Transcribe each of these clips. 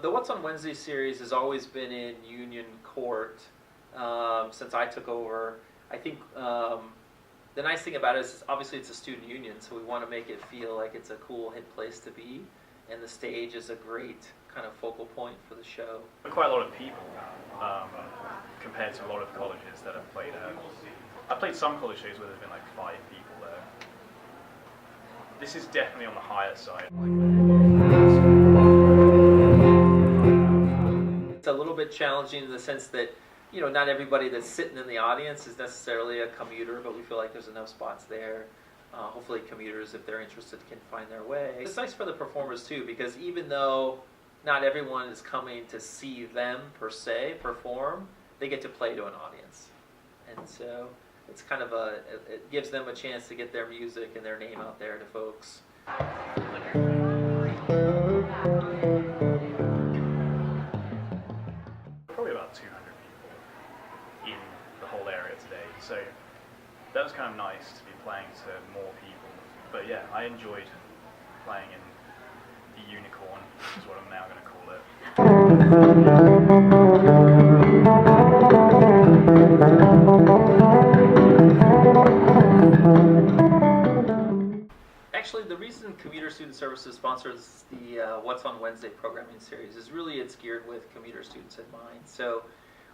The What's on Wednesday series has always been in Union Court since I took over. I think the nice thing about it is obviously it's a student union, so we want to make it feel like it's a cool hip place to be, and the stage is a great kind of focal point for the show. Quite a lot of people compared to a lot of colleges that I've played at. I've played some college shows where there's been like 5 people there. This is definitely on the higher side. It's a little bit challenging in the sense that, you know, not everybody that's sitting in the audience is necessarily a commuter, but we feel like there's enough spots there. Hopefully commuters, if they're interested, can find their way. It's nice for the performers too, because even though not everyone is coming to see them per se perform, they get to play to an audience. And so it's kind of it gives them a chance to get their music and their name out there to folks. Probably about 200 people in the whole area today, so that was kind of nice to be playing to more people. But yeah, I enjoyed playing in the Unicorn, which is what I'm now going to call it. Actually, the reason Commuter Student Services sponsors the What's on Wednesday programming series is really it's geared with commuter students in mind. So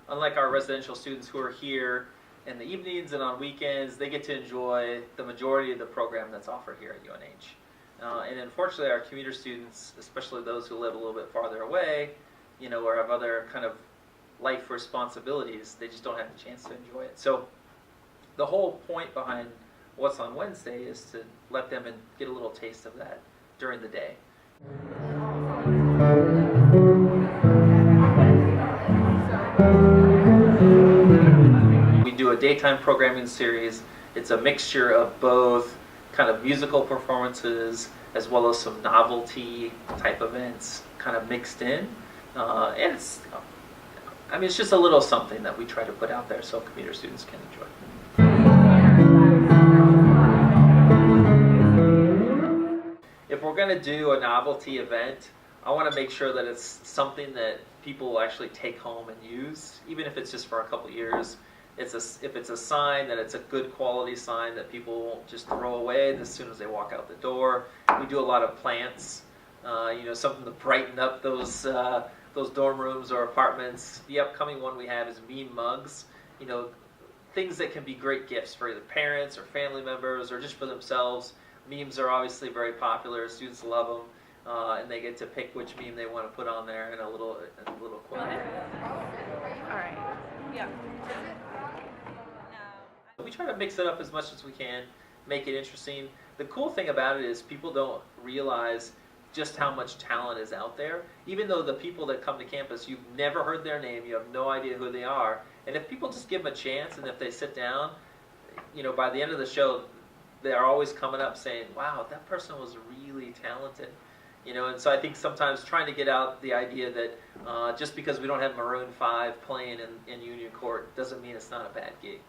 unlike our residential students who are here in the evenings and on weekends, they get to enjoy the majority of the program that's offered here at UNH. And unfortunately, our commuter students, especially those who live a little bit farther away, you know, or have other kind of life responsibilities, they just don't have the chance to enjoy it. So the whole point behind What's on Wednesday is to let them get a little taste of that during the day. We do a daytime programming series. It's a mixture of both kind of musical performances as well as some novelty type events kind of mixed in. And it's just a little something that we try to put out there so commuter students can enjoy. If we're going to do a novelty event, I want to make sure that it's something that people will actually take home and use, even if it's just for a couple years. If it's a sign, that it's a good quality sign that people won't just throw away as soon as they walk out the door. We do a lot of plants, something to brighten up those dorm rooms or apartments. The upcoming one we have is meme mugs, things that can be great gifts for either parents or family members or just for themselves. Memes are obviously very popular. Students love them, and they get to pick which meme they want to put on there and a little quote. All right. Yeah. We try to mix it up as much as we can, make it interesting. The cool thing about it is people don't realize just how much talent is out there. Even though the people that come to campus, you've never heard their name, you have no idea who they are. And if people just give them a chance, and if they sit down, by the end of the show, they're always coming up saying, wow, that person was really talented. And so I think sometimes trying to get out the idea that just because we don't have Maroon 5 playing in Union Court doesn't mean it's not a bad gig.